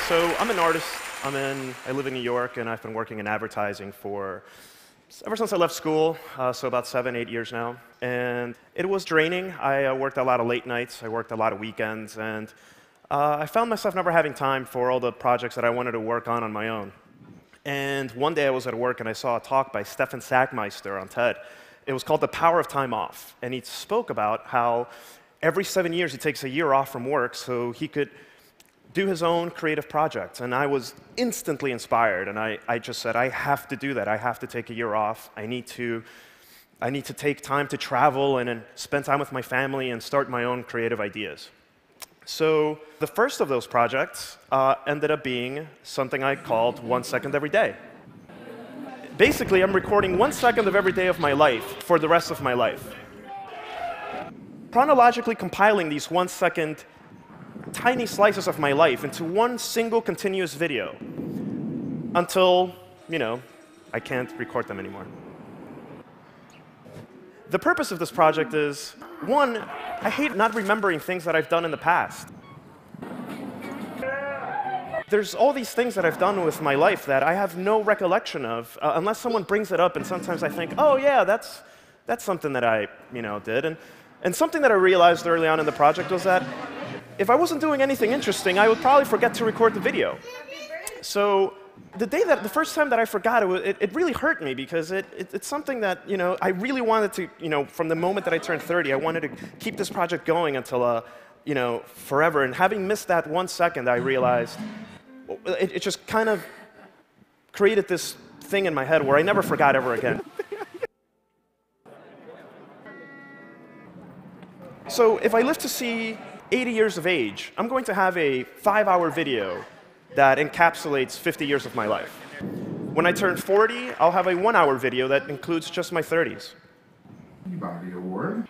So I'm an artist. I live in New York, and I've been working in advertising ever since I left school, so about 7, 8 years now. And it was draining. I worked a lot of late nights. I worked a lot of weekends. And I found myself never having time for all the projects that I wanted to work on my own. And one day I was at work, and I saw a talk by Stefan Sagmeister on TED. It was called The Power of Time Off. And he spoke about how every 7 years he takes a year off from work so he could do his own creative projects. And I was instantly inspired, and I just said, I have to do that. I have to take a year off. I need to take time to travel and spend time with my family and start my own creative ideas. So the first of those projects ended up being something I called 1 second every day. Basically, I'm recording 1 second of every day of my life for the rest of my life. Chronologically compiling these 1 second tiny slices of my life into one single continuous video until, I can't record them anymore. The purpose of this project is, one, I hate not remembering things that I've done in the past. There's all these things that I've done with my life that I have no recollection of unless someone brings it up, and sometimes I think, oh yeah, that's something that I did. And something that I realized early on in the project was that if I wasn't doing anything interesting, I would probably forget to record the video. So the first time that I forgot, it really hurt me because it's something that I really wanted to, from the moment that I turned 30, I wanted to keep this project going until forever. And having missed that 1 second, I realized it just kind of created this thing in my head where I never forgot ever again. So if I live to see 80 years of age, I'm going to have a 5-hour video that encapsulates 50 years of my life. When I turn 40, I'll have a 1-hour video that includes just my 30s. Bobby Award.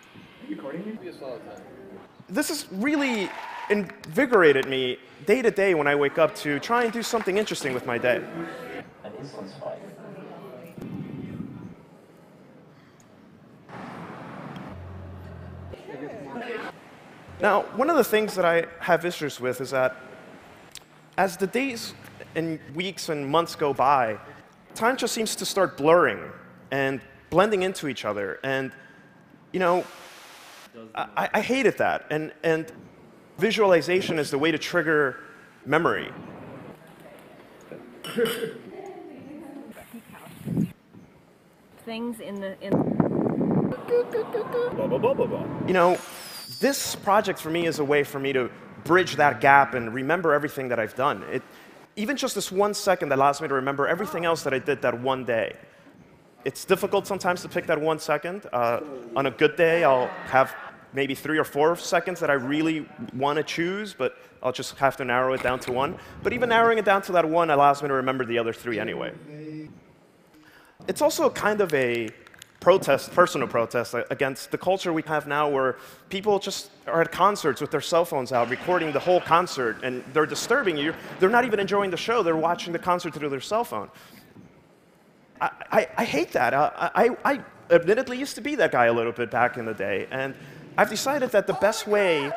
This has really invigorated me day to day when I wake up to try and do something interesting with my day. Now, one of the things that I have issues with is that as the days and weeks and months go by, time just seems to start blurring and blending into each other. And, I hated that. And visualization is the way to trigger memory. Things in the This project for me is a way for me to bridge that gap and remember everything that I've done. Even just this 1 second allows me to remember everything else that I did that one day. It's difficult sometimes to pick that 1 second. On a good day, I'll have maybe 3 or 4 seconds that I really want to choose, but I'll just have to narrow it down to one. But even narrowing it down to that one allows me to remember the other 3 anyway. It's also kind of a personal protest against the culture we have now where people just are at concerts with their cell phones out recording the whole concert, and they're disturbing you. They're not even enjoying the show. They're watching the concert through their cell phone. I hate that. I admittedly used to be that guy a little bit back in the day, and I've decided that the best way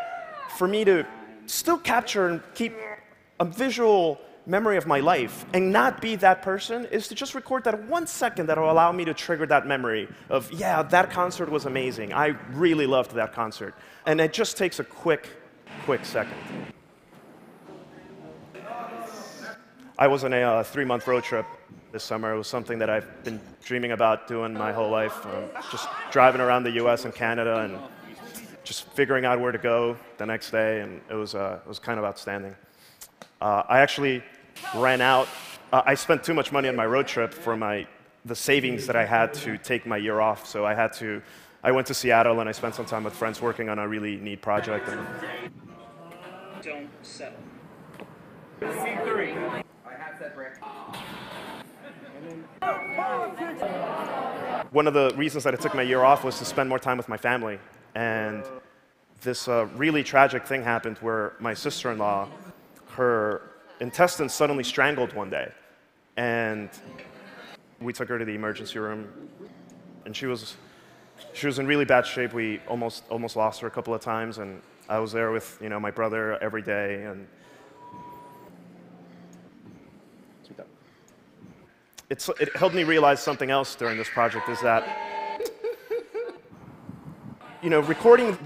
for me to still capture and keep a visual memory of my life and not be that person is to just record that 1 second that will allow me to trigger that memory of, yeah, that concert was amazing. I really loved that concert. And it just takes a quick second. I was on a 3-month road trip this summer. It was something that I've been dreaming about doing my whole life. Just driving around the US and Canada and just figuring out where to go the next day, and it was kind of outstanding. I actually ran out. I spent too much money on my road trip for the savings that I had to take my year off. So I went to Seattle and I spent some time with friends working on a really neat project. Don't settle. C3. I have said break. One of the reasons that I took my year off was to spend more time with my family. And this really tragic thing happened where my sister-in-law her intestines suddenly strangled one day. And we took her to the emergency room, and she was in really bad shape. We almost lost her a couple of times, and I was there with my brother every day. And it helped me realize something else during this project, is that recording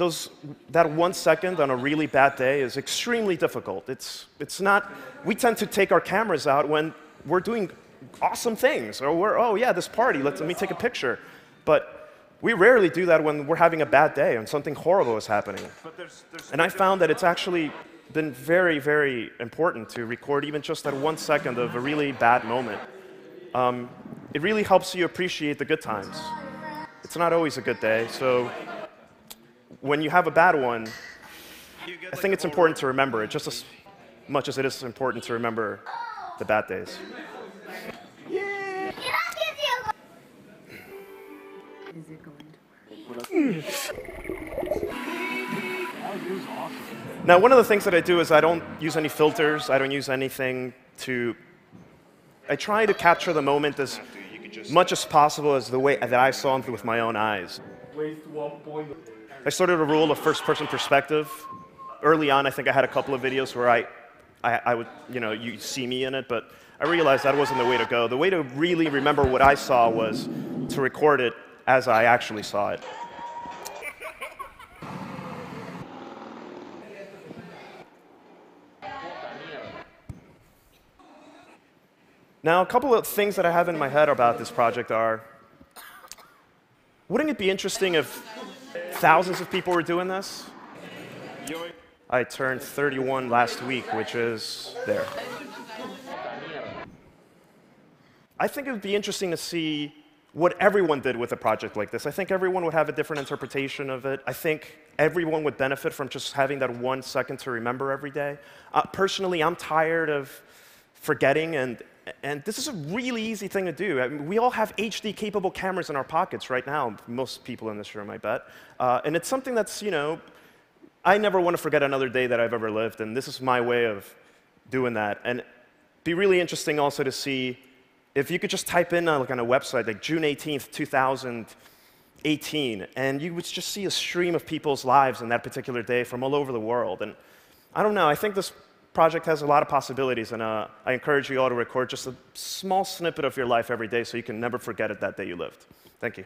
that 1 second on a really bad day is extremely difficult. It's not. We tend to take our cameras out when we're doing awesome things, or oh yeah, this party, let me take a picture. But we rarely do that when we're having a bad day and something horrible is happening. And I found that it's actually been very, very important to record even just that 1 second of a really bad moment. It really helps you appreciate the good times. It's not always a good day, so when you have a bad one, I think it's important to remember it just as much as it is important to remember the bad days. Is it going to work? Now, one of the things that I do is I don't use any filters. I don't use anything to... I try to capture the moment as much as possible as the way that I saw it with my own eyes. I started a rule of first-person perspective. Early on, I think I had a couple of videos where I would, you see me in it, but I realized that wasn't the way to go. The way to really remember what I saw was to record it as I actually saw it. Now, a couple of things that I have in my head about this project are, wouldn't it be interesting if thousands of people were doing this? I turned 31 last week, which is there. I think it would be interesting to see what everyone did with a project like this. I think everyone would have a different interpretation of it. I think everyone would benefit from just having that 1 second to remember every day. Personally, I'm tired of forgetting, and this is a really easy thing to do. I mean, we all have HD-capable cameras in our pockets right now, most people in this room, I bet. And it's something that's, I never want to forget another day that I've ever lived, and this is my way of doing that. And it'd be really interesting also to see if you could just type in on a website like June 18th, 2018, and you would just see a stream of people's lives in that particular day from all over the world. And I don't know, I think this project has a lot of possibilities, and I encourage you all to record just a small snippet of your life every day so you can never forget it that day you lived. Thank you.